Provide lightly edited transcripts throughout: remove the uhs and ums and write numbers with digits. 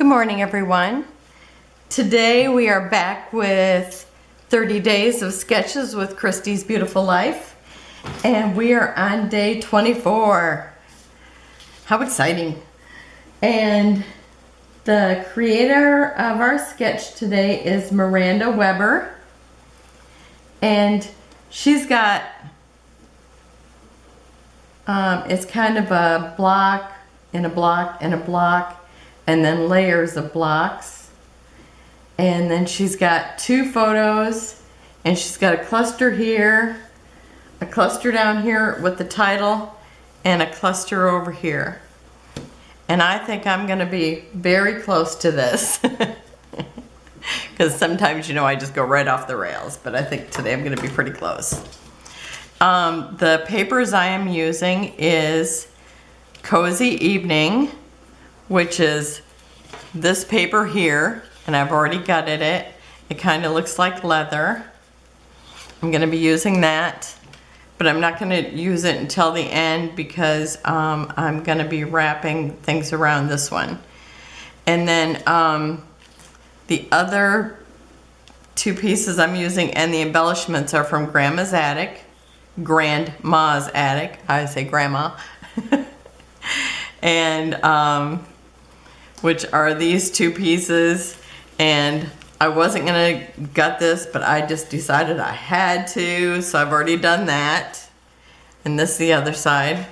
Good morning, everyone. Today we are back with 30 days of sketches with Christy's Beautiful Life, and we are on day 24. How exciting. And the creator of our sketch today is Miranda Webber, and she's got it's kind of a block and a block and a block, and then layers of blocks. And then she's got two photos, and she's got a cluster here, a cluster down here with the title, and a cluster over here. And I think I'm going to be very close to this. Because sometimes, you know, I just go right off the rails. But I think today I'm going to be pretty close. The papers I am using is Cozy Evening, which is this paper here, and I've already gutted it. It kind of looks like leather. I'm going to be using that, but I'm not going to use it until the end because I'm going to be wrapping things around this one. And then the other two pieces I'm using and the embellishments are from Grandma's Attic. Grandma's Attic. I say Grandma. And which are these two pieces, and I wasn't gonna gut this, but I just decided I had to, so I've already done that. And this is the other side.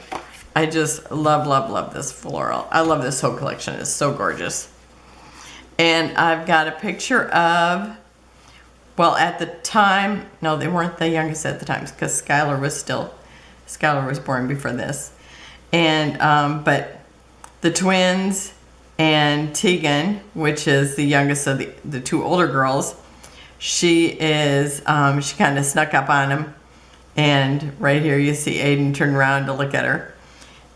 I just love this floral. I love this whole collection. It's so gorgeous. And I've got a picture of, well, at the time, no, they weren't the youngest at the time because Skylar was born before this. And but the twins and Tegan, which is the youngest of the two older girls, she is she kind of snuck up on him, and right here you see Aiden turn around to look at her.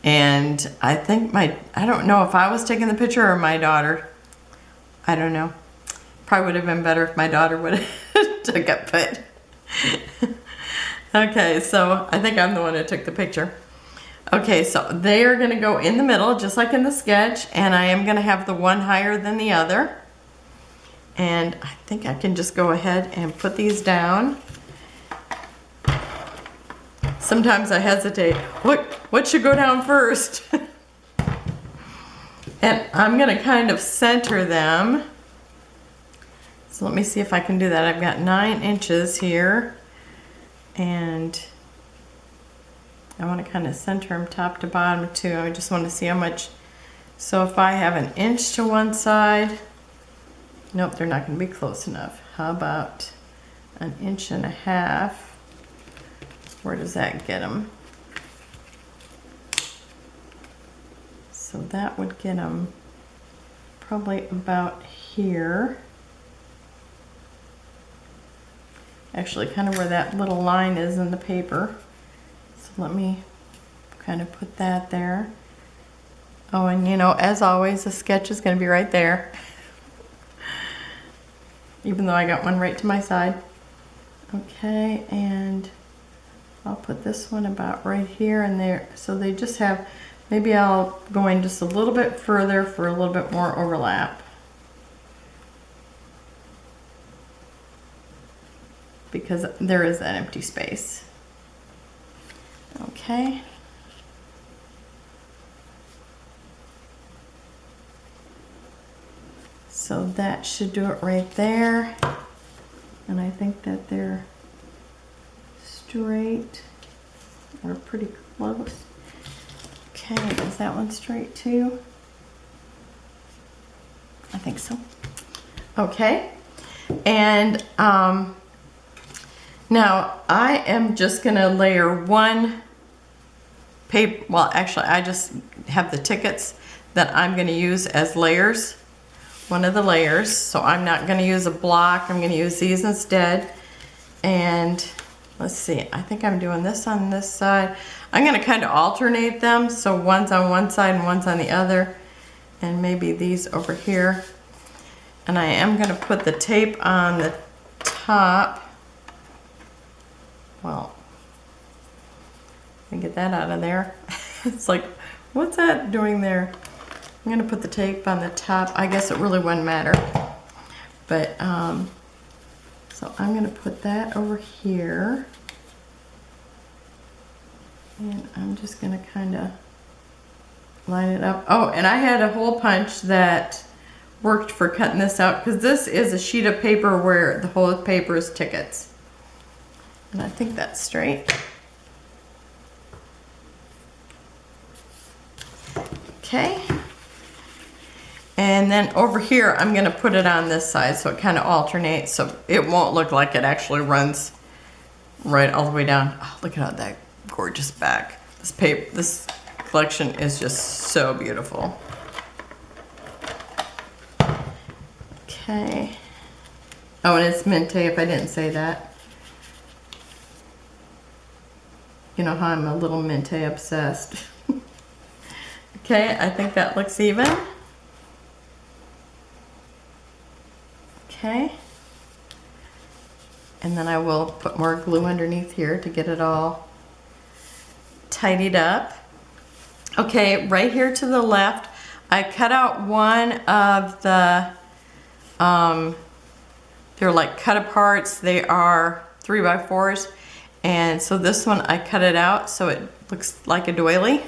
And I think I don't know if I was taking the picture or my daughter. I don't know. Probably would have been better if my daughter would have took it, but okay, so I think I'm the one who took the picture. Okay, so they are going to go in the middle, just like in the sketch, and I am going to have the one higher than the other. And I think I can just go ahead and put these down. Sometimes I hesitate. What should go down first? And I'm going to kind of center them. So let me see if I can do that. I've got 9 inches here, and I want to kind of center them top to bottom too. I just want to see how much. So if I have 1 inch to one side, nope, they're not going to be close enough. How about 1.5 inches? Where does that get them? So that would get them probably about here. Actually, kind of where that little line is in the paper. So let me kind of put that there. Oh, and you know, as always, the sketch is going to be right there. Even though I got one right to my side. Okay, and I'll put this one about right here and there. So they just have, maybe I'll go in just a little bit further for a little bit more overlap. Because there is that empty space. Okay. So that should do it right there. And I think that they're straight or pretty close. Okay, is that one straight too? I think so. Okay. And now I am just gonna layer one paper. Well, actually, I just have the tickets that I'm gonna use as layers, one of the layers. So I'm not gonna use a block. I'm gonna use these instead. And let's see, I think I'm doing this on this side. I'm gonna kind of alternate them. So one's on one side and one's on the other. And maybe these over here. And I am gonna put the tape on the top. Well, let me get that out of there. It's like, what's that doing there? I'm gonna put the tape on the top. I guess it really wouldn't matter. But, so I'm gonna put that over here. And I'm just gonna kinda line it up. Oh, and I had a hole punch that worked for cutting this out, because this is a sheet of paper where the whole paper is tickets. And I think that's straight. Okay. And then over here, I'm gonna put it on this side so it kind of alternates, so it won't look like it actually runs right all the way down. Oh, look at that gorgeous back. This paper, this collection is just so beautiful. Okay. Oh, and it's Mintay, if I didn't say that. You know how I'm a little Mintay obsessed. Okay, I think that looks even. Okay. And then I will put more glue underneath here to get it all tidied up. Okay, right here to the left, I cut out one of the, they're like cut aparts. They are 3x4s. And so this one, I cut it out so it looks like a doily.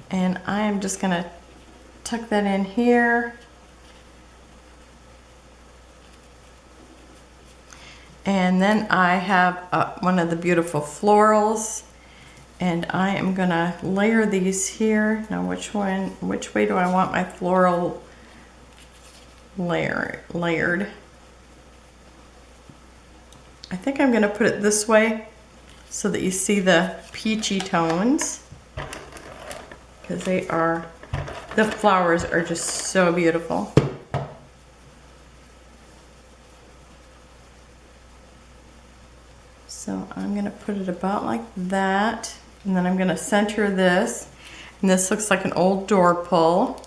And I am just gonna tuck that in here. And then I have one of the beautiful florals, and I am gonna layer these here. Now which way do I want my floral layered? I think I'm gonna put it this way so that you see the peachy tones, because the flowers are just so beautiful. So I'm gonna put it about like that, and then I'm gonna center this, and this looks like an old door pull.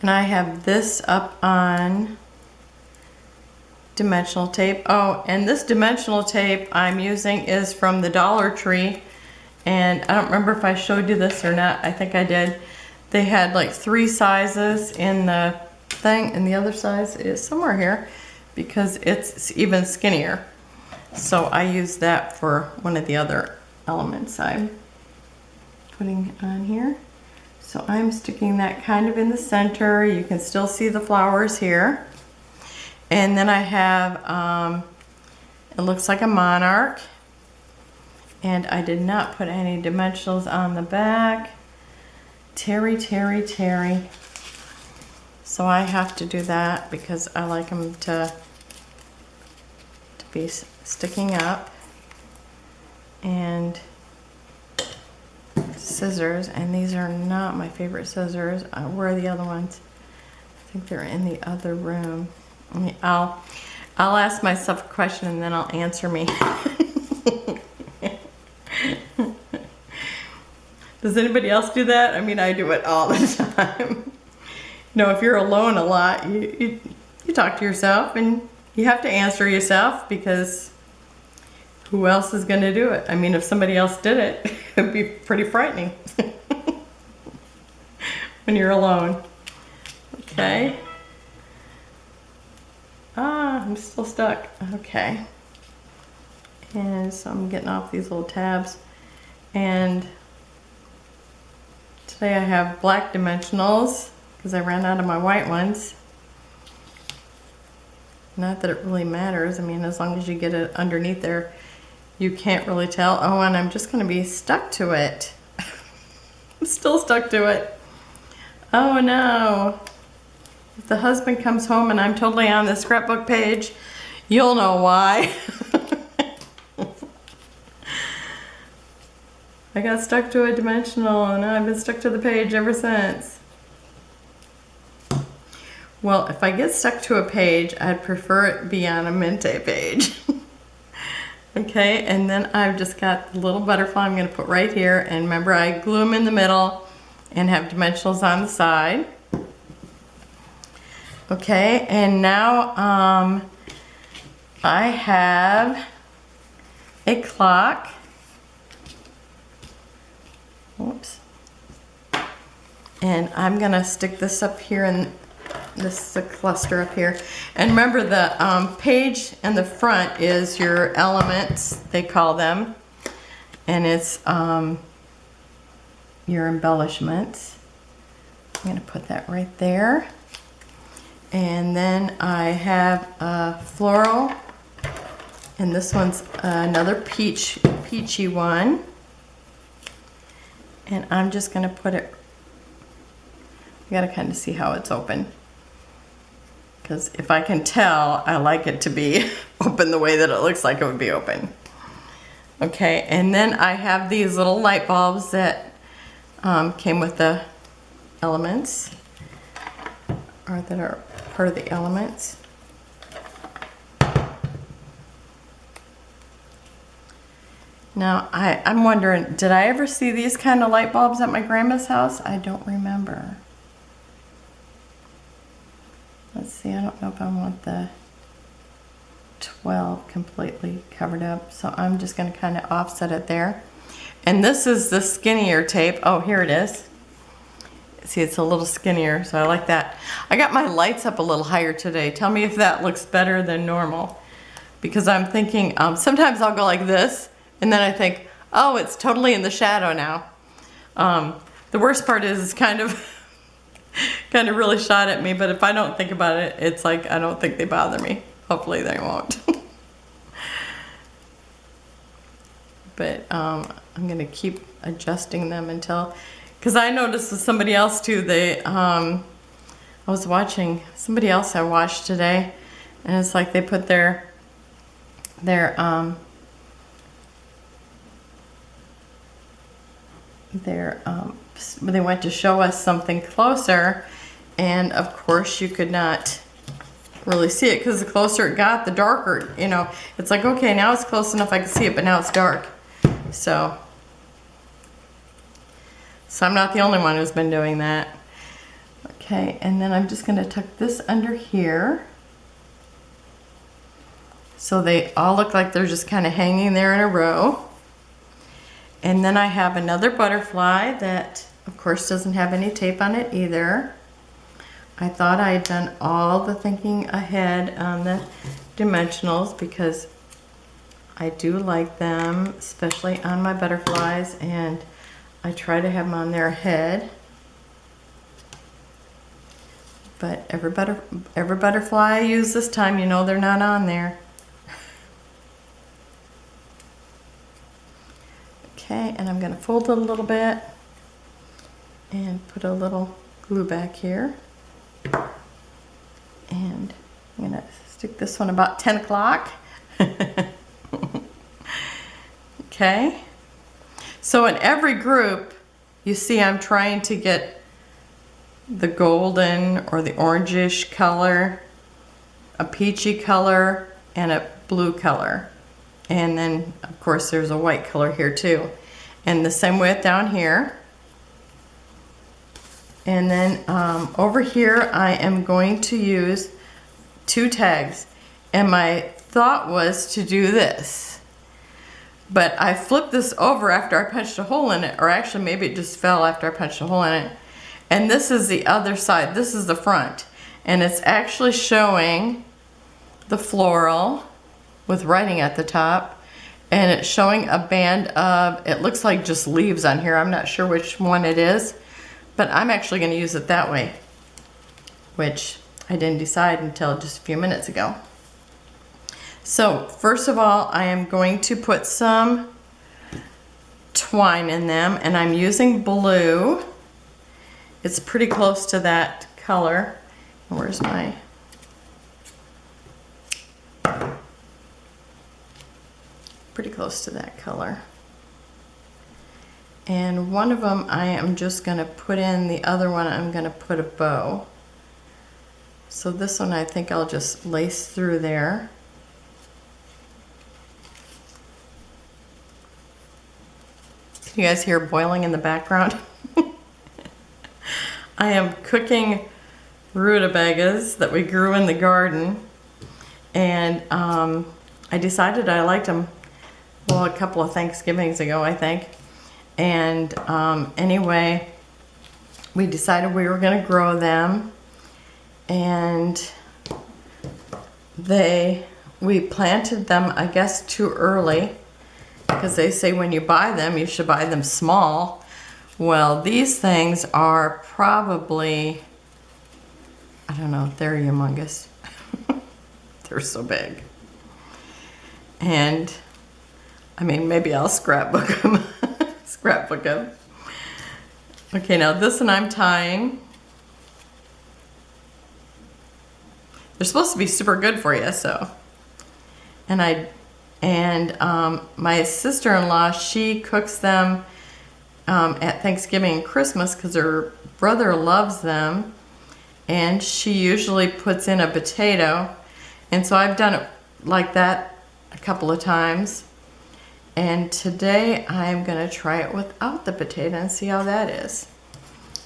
And I have this up on dimensional tape. Oh, and this dimensional tape I'm using is from the Dollar Tree. And I don't remember if I showed you this or not. I think I did. They had like 3 sizes in the thing, and the other size is somewhere here because it's even skinnier. So I use that for one of the other elements I'm putting on here. So I'm sticking that kind of in the center. You can still see the flowers here. And then I have, it looks like a monarch. And I did not put any dimensionals on the back. Terry. So I have to do that because I like them to be sticking up. And scissors, and these are not my favorite scissors. Where are the other ones? I think they're in the other room. I'll ask myself a question and then I'll answer me. Does anybody else do that? I mean, I do it all the time. You know, if you're alone a lot, you talk to yourself and you have to answer yourself, because who else is going to do it? I mean, if somebody else did it, it would be pretty frightening when you're alone. Okay. I'm still stuck. Okay. And so I'm getting off these little tabs. And today I have black dimensionals because I ran out of my white ones. Not that it really matters. I mean, as long as you get it underneath there, you can't really tell. Oh, and I'm just going to be stuck to it. I'm still stuck to it. Oh no. If the husband comes home and I'm totally on the scrapbook page, you'll know why. I got stuck to a dimensional and I've been stuck to the page ever since. Well, if I get stuck to a page, I'd prefer it be on a Mintay page. Okay, and then I've just got the little butterfly I'm going to put right here. And remember, I glue them in the middle and have dimensionals on the side. Okay, and now I have a clock. And I'm gonna stick this up here, and this is a cluster up here. And remember, the page in the front is your elements, they call them. And it's your embellishments. I'm gonna put that right there. And then I have a floral, and this one's another peachy one. And I'm just gonna put it, you gotta kind of see how it's open. Because if I can tell, I like it to be open the way that it looks like it would be open. Okay, and then I have these little light bulbs that came with the elements, or that are part of the elements. Now, I'm wondering, did I ever see these kind of light bulbs at my grandma's house? I don't remember. Let's see, I don't know if I want the 12 completely covered up, so I'm just going to kind of offset it there. And this is the skinnier tape. Oh, here it is. See, it's a little skinnier, so I like that. I got my lights up a little higher today. Tell me if that looks better than normal. Because I'm thinking, sometimes I'll go like this, and then I think, oh, it's totally in the shadow now. The worst part is it's kind of really shot at me, but if I don't think about it, it's like I don't think they bother me. Hopefully they won't. But I'm gonna keep adjusting them until, because I noticed with somebody else too, I was watching somebody else I watched today, and it's like they put they went to show us something closer, and of course you could not really see it, because the closer it got, the darker, you know, it's like, okay, now it's close enough I can see it, but now it's dark. So I'm not the only one who's been doing that. Okay, and then I'm just going to tuck this under here, so they all look like they're just kind of hanging there in a row. And then I have another butterfly that, of course, doesn't have any tape on it either. I thought I had done all the thinking ahead on the dimensionals, because I do like them, especially on my butterflies, and I try to have them on their head. But every butterfly I use this time, you know, they're not on there. Okay, and I'm going to fold it a little bit and put a little glue back here. And I'm going to stick this one about 10 o'clock. Okay. So in every group, you see I'm trying to get the golden or the orangish color, a peachy color, and a blue color. And then, of course, there's a white color here too. And the same with down here. And then over here, I am going to use 2 tags. And my thought was to do this. But I flipped this over after I punched a hole in it, or actually maybe it just fell after I punched a hole in it. And this is the other side. This is the front. And it's actually showing the floral with writing at the top. And it's showing a band of, it looks like just leaves on here. I'm not sure which one it is, but I'm actually going to use it that way, which I didn't decide until just a few minutes ago. So first of all, I am going to put some twine in them, and I'm using blue. It's pretty close to that color. Where's my... pretty close to that color. And one of them I am just going to put in, the other one I'm going to put a bow. So this one I think I'll just lace through there. Can you guys hear boiling in the background? I am cooking rutabagas that we grew in the garden, and I decided I liked them, well, a couple of Thanksgivings ago, I think. And anyway, we decided we were going to grow them, and we planted them, I guess, too early, because they say when you buy them, you should buy them small. Well, these things are probably, I don't know, they're humongous. They're so big. And I mean, maybe I'll scrapbook them. Scrapbook them. Okay, now this one I'm tying. They're supposed to be super good for you, so. And my sister-in-law, she cooks them at Thanksgiving and Christmas because her brother loves them, and she usually puts in a potato, and so I've done it like that a couple of times, and today I'm gonna try it without the potato and see how that is.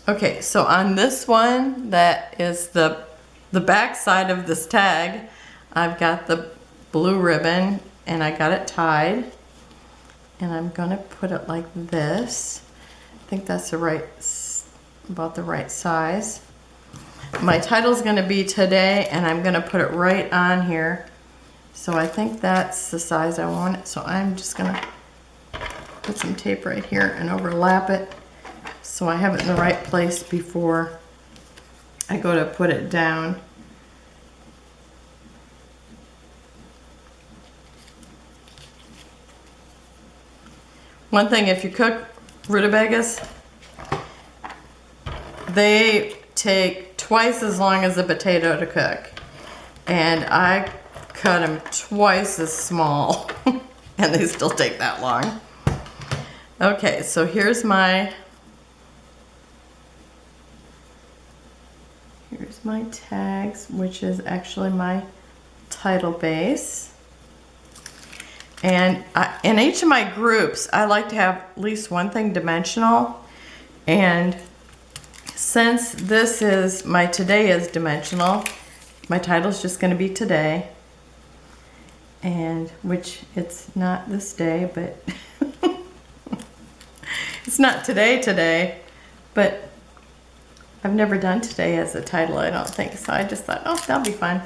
Okay, so on this one, that is the back side of this tag, I've got the blue ribbon and I got it tied, and I'm gonna put it like this. I think that's about the right size. My title's gonna be today, and I'm gonna put it right on here. So I think that's the size I want it. So I'm just gonna put some tape right here and overlap it so I have it in the right place before I go to put it down. One thing, if you cook rutabagas, they take twice as long as a potato to cook. And I cut them twice as small and they still take that long. Okay, so here's my tags, which is actually my title base. And in each of my groups, I like to have at least one thing dimensional. And since this is, my today is dimensional, my title is just going to be today. And which it's not this day, but it's not today, but I've never done today as a title, I don't think. So I just thought, oh, that'll be fun.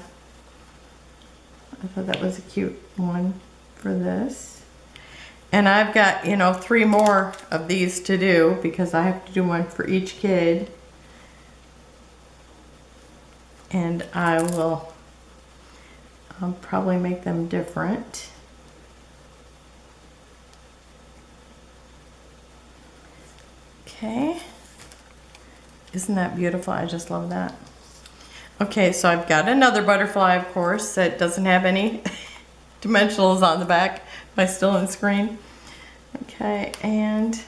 I thought that was a cute one for this. And I've got, 3 more of these to do because I have to do one for each kid. And I will probably make them different. Okay. Isn't that beautiful? I just love that. Okay, so I've got another butterfly, of course, that doesn't have any dimensionals on the back. Am I still on screen? Okay, and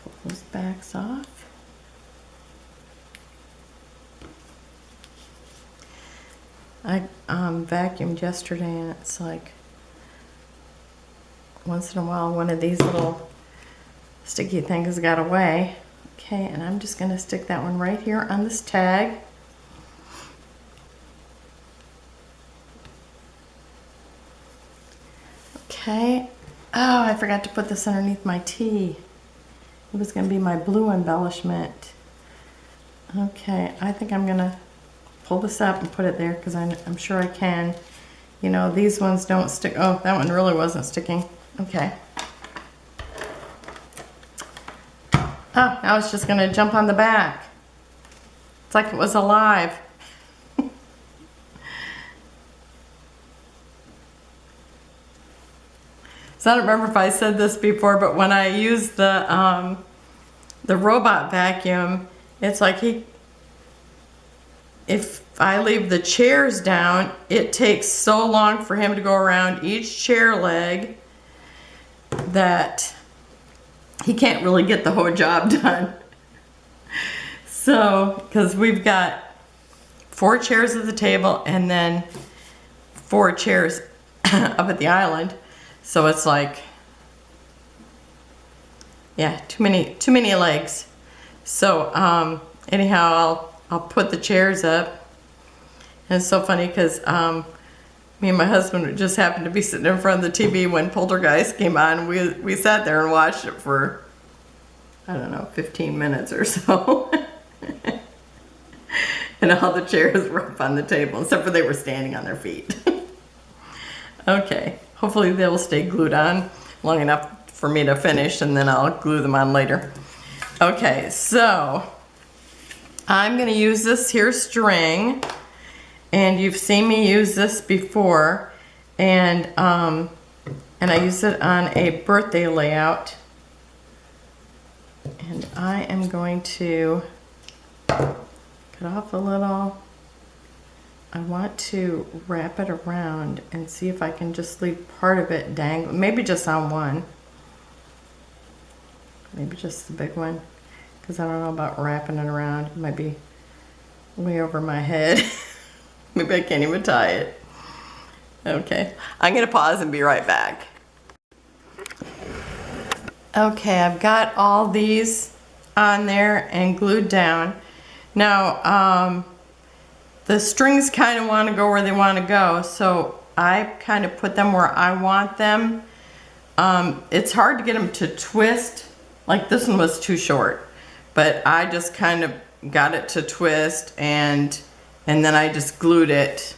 pull those backs off. I vacuumed yesterday, and it's like once in a while one of these little sticky things got away. Okay, and I'm just going to stick that one right here on this tag. Okay. Oh, I forgot to put this underneath my T. It was going to be my blue embellishment. Okay, I think I'm going to pull this up and put it there because I'm sure I can. These ones don't stick. Oh, that one really wasn't sticking. Okay. Oh, now it's just going to jump on the back. It's like it was alive. So I don't remember if I said this before, but when I use the robot vacuum, it's like if I leave the chairs down, it takes so long for him to go around each chair leg that he can't really get the whole job done. So, because we've got 4 chairs at the table and then 4 chairs up at the island. So it's like, yeah, too many legs. So anyhow, I'll put the chairs up. And it's so funny because Me and my husband just happened to be sitting in front of the TV when Poltergeist came on. We sat there and watched it for, I don't know, 15 minutes or so. And all the chairs were up on the table, except for they were standing on their feet. Okay, hopefully they'll stay glued on long enough for me to finish, and then I'll glue them on later. Okay, so I'm gonna use this here string, and you've seen me use this before, and I use it on a birthday layout. And I am going to cut off a little. I want to wrap it around and see if I can just leave part of it dangling, maybe just on one. Maybe just the big one, because I don't know about wrapping it around. It might be way over my head. Maybe I can't even tie it. Okay, I'm gonna pause and be right back. Okay, I've got all these on there and glued down. Now, the strings kind of want to go where they want to go, so I kind of put them where I want them. It's hard to get them to twist. Like this one was too short, but I just kind of got it to twist, and then I just glued it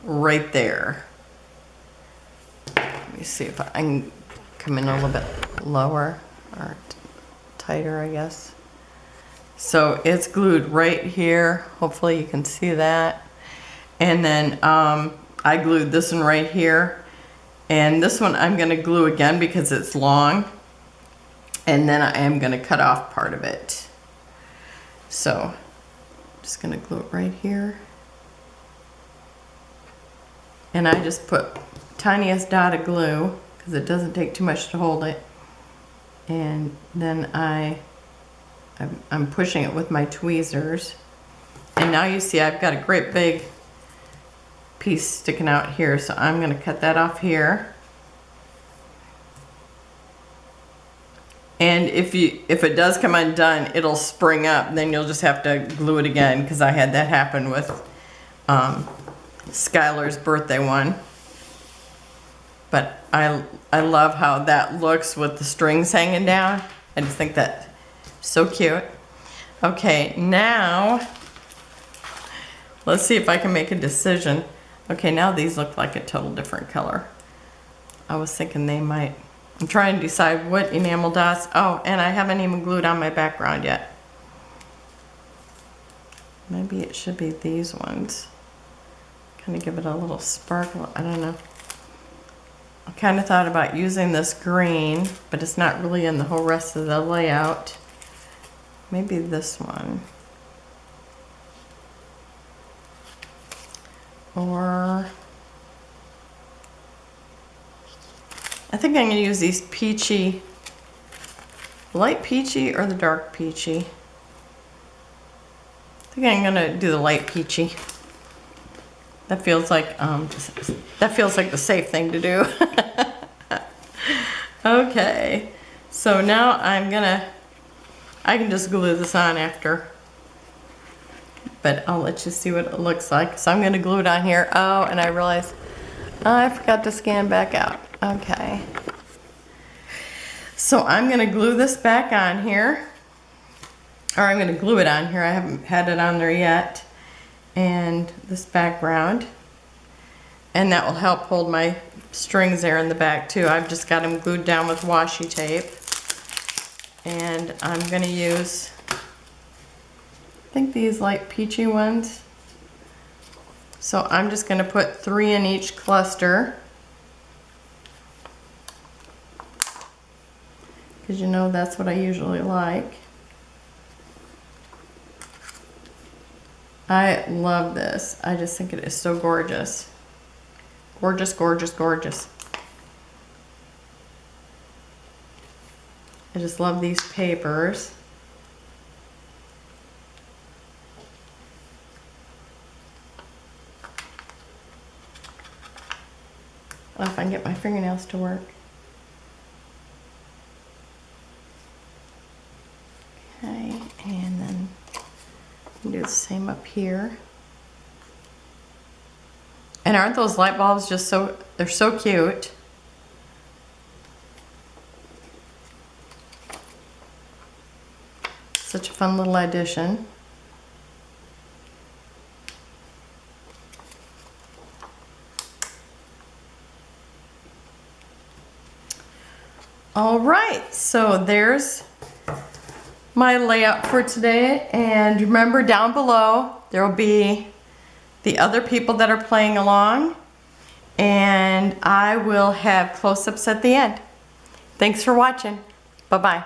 right there. Let me see if I can come in a little bit lower or tighter, I guess. So it's glued right here. Hopefully you can see that. And then I glued this one right here. And this one I'm gonna glue again because it's long. And then I am gonna cut off part of it. So I'm just gonna glue it right here. And I just put tiniest dot of glue because it doesn't take too much to hold it. And then I'm pushing it with my tweezers. And now you see I've got a great big piece sticking out here, so I'm gonna cut that off here. And if it does come undone, it'll spring up, then you'll just have to glue it again, because I had that happen with Skylar's birthday one. But I love how that looks with the strings hanging down. I just think that's so cute. Okay, now let's see if I can make a decision. Okay, now these look like a total different color. I was thinking they might. I'm trying to decide what enamel dots. Oh, and I haven't even glued on my background yet. Maybe it should be these ones. Kind of give it a little sparkle. I don't know. I kind of thought about using this green, but it's not really in the whole rest of the layout. Maybe this one. Or I think I'm gonna use these peachy, light peachy or the dark peachy. I think I'm gonna do the light peachy. That feels like the safe thing to do. Okay, so now I can just glue this on after, but I'll let you see what it looks like. So I'm gonna glue it on here. Oh, and I realized I forgot to scan back out. Okay. So I'm gonna glue this back on here, or I'm gonna glue it on here. I haven't had it on there yet. And this background, and that will help hold my strings there in the back too. I've just got them glued down with washi tape, and I'm gonna use, I think these light peachy ones. So I'm just gonna put 3 in each cluster, because you know that's what I usually like. I love this. I just think it is so gorgeous. Gorgeous, gorgeous, gorgeous. I just love these papers. I don't know if I can get my fingernails to work. Okay, and then do the same up here. And aren't those light bulbs just they're so cute. Such a fun little addition. All right, so there's my layout for today, and remember down below there will be the other people that are playing along, and I will have close-ups at the end. Thanks for watching. Bye-bye.